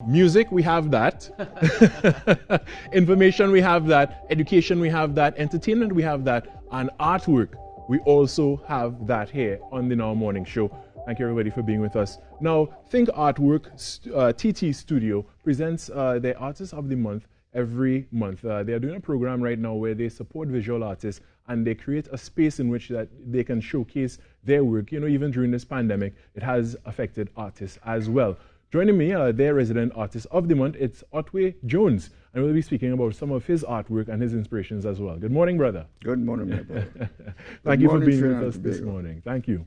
Music, we have that. Information, we have that. Education, we have that. Entertainment, we have that. And artwork, we also have that here on the Now Morning Show. Thank you, everybody, for being with us. Now, Think Artwork TT Studio presents their Artist of the Month every month. They are doing a program right now where they support visual artists and they create a space in which that they can showcase their work. You know, even during this pandemic, it has affected artists as well. Joining me, their resident artist of the month, it's Ottway Jones, and we'll be speaking about some of his artwork and his inspirations as well. Good morning, brother. Good morning, my brother. Thank you for being with us this morning. Thank you.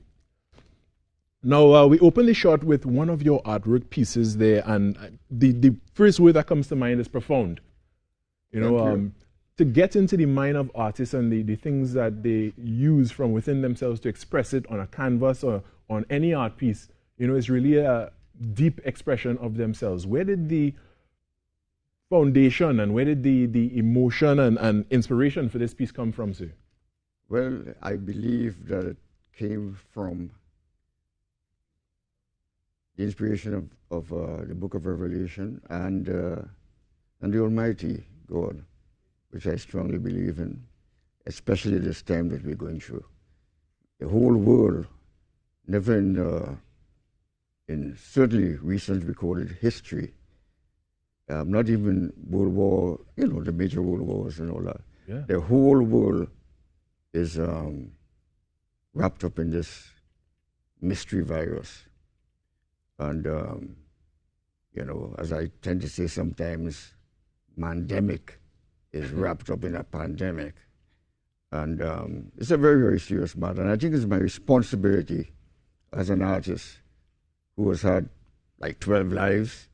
Now, we open the shot with one of your artwork pieces there, and the first word that comes to mind is profound. You know, to get into the mind of artists and the things that they use from within themselves to express it on a canvas or on any art piece, you know, is really a deep expression of themselves. Where did the foundation and where did the emotion and inspiration for this piece come from, sir? Well, I believe that it came from the inspiration of the Book of Revelation and the Almighty God, which I strongly believe in, especially this time that we're going through. The whole world, never in certainly recent recorded history, not even World War, you know, the major world wars and all that. Yeah. The whole world is wrapped up in this mystery virus. And, you know, as I tend to say sometimes, mandemic is wrapped up in a pandemic. And it's a very, very serious matter. And I think it's my responsibility as an artist who has had like 12 lives,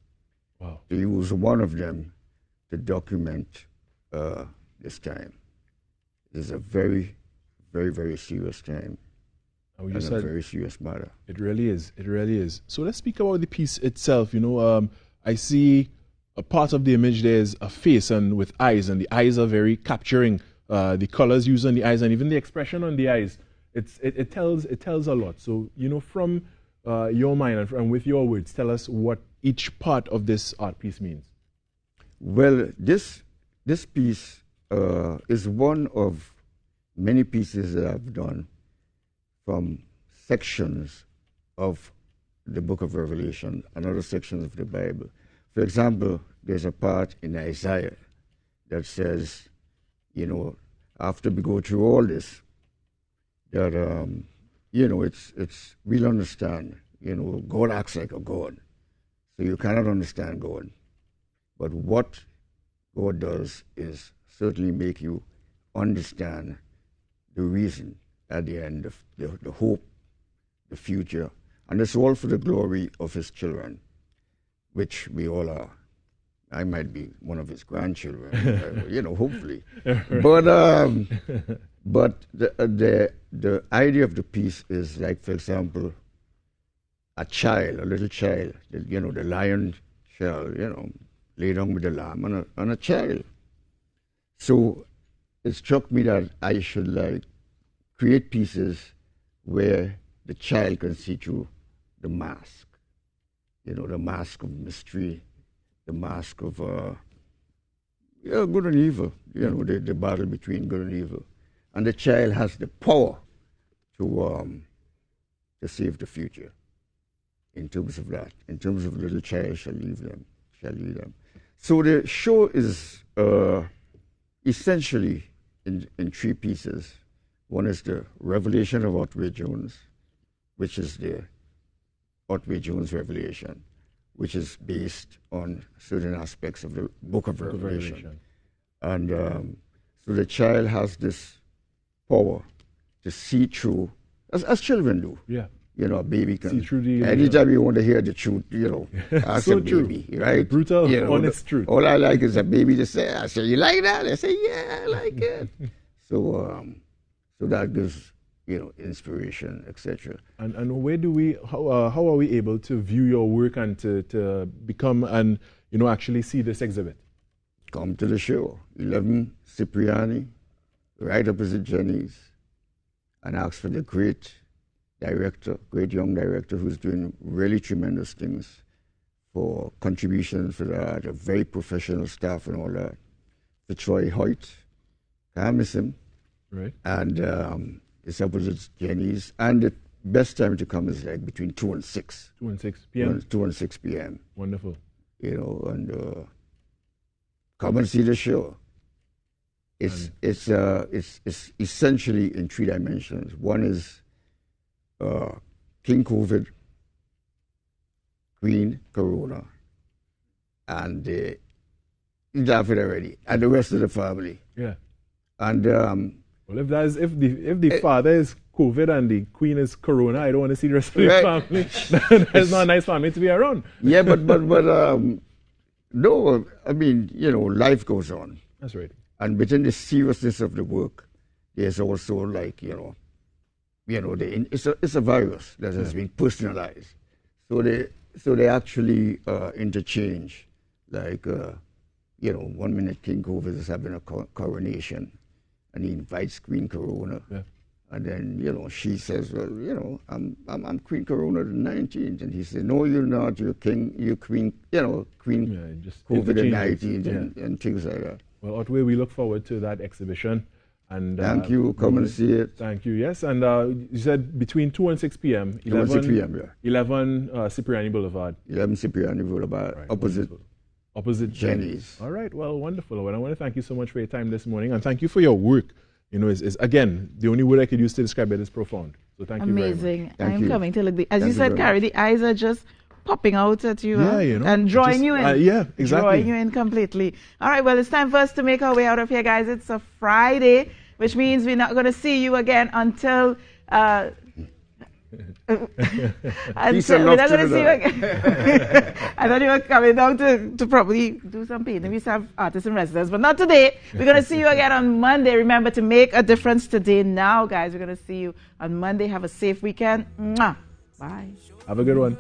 wow, to use one of them to document this time. It is a very, very, very serious time. And a very serious matter. It really is. It really is. So let's speak about the piece itself. You know, I see a part of the image there is a face and with eyes, and the eyes are very capturing. The colors used on the eyes and even the expression on the eyes. It tells a lot. So, you know, from your mind and with your words, tell us what each part of this art piece means. Well, this piece is one of many pieces that I've done from sections of the Book of Revelation and other sections of the Bible. For example, there's a part in Isaiah that says, you know, after we go through all this, that, you know, we'll understand, you know, God acts like a God. So you cannot understand God. But what God does is certainly make you understand the reason at the end of the hope, the future. And it's all for the glory of his children, which we all are. I might be one of his grandchildren, you know, hopefully. But the idea of the piece is like, for example, a little child, you know, the lion shall, you know, lay down with the lamb and a child. So it struck me that I should like create pieces where the child can see through the mask, you know, the mask of mystery, the mask of good and evil, you know, the battle between good and evil. And the child has the power to save the future in terms of that, in terms of little child shall lead them. So the show is essentially in three pieces. One is the revelation of Ottway Jones, which is the Ottway Jones revelation, which is based on certain aspects of the Book of Revelation. And so the child has this power to see through, as children do. Yeah. You know, a baby can see through the anytime you want to hear the truth, you know, ask so a baby, true. right? Brutal, you know, honest truth. All I like is a baby to say, I say, you like that? I say, yeah, I like it. So that gives, you know, inspiration, etc. And where do we, how are we able to view your work and to become and, you know, actually see this exhibit? Come to the show, 11 Cipriani, right opposite Jenny's, and ask for the great young director who's doing really tremendous things for contributions for that, a very professional staff and all that. To Troy Hoyt, can't miss him. Right. And it's opposite Jenny's. And the best time to come is like between 2 and 6. 2 and 6 p.m.? 2 and 6 p.m. Wonderful. You know, and come and see the show. It's essentially in 3 dimensions. One is King COVID, Queen Corona, and he's laughing already, and the rest of the family. Yeah. And well, if the father is COVID and the queen is Corona, I don't want to see the rest of the family. That's not a nice family to be around. Yeah, but no, I mean, you know, life goes on. That's right. And within the seriousness of the work, there's also like, it's a virus that has been personalized. So they actually interchange. Like, 1 minute King COVID is having a coronation, and he invites Queen Corona. Yeah. And then, she says, well, I'm Queen Corona the 19th. And he said, no, you're not. You're King, you're Queen, Queen COVID the 19th and things like that. Well, Ottway, we look forward to that exhibition. And thank you. Come and see it. Thank you. Yes. And you said between 2 and 6 p.m. 2 and 6 p.m., yeah. 11 Cipriani Boulevard. 11 Cipriani Boulevard, right, opposite Jenny's. All right. Well, wonderful. Well, I want to thank you so much for your time this morning. And thank you for your work. Is again, the only word I could use to describe it is profound. So thank you very much. Amazing. I'm coming to look. As you said, Carrie, the eyes are just popping out at you, and drawing you in. Yeah, exactly. Drawing you in completely. All right, well, it's time for us to make our way out of here, guys. It's a Friday, which means we're not going to see you again until... we're not going to see you again. I thought you were coming down to probably do some painting. We used to have artists in residence, but not today. We're going to see you again on Monday. Remember to make a difference today now, guys. We're going to see you on Monday. Have a safe weekend. Mwah. Bye. Have a good one.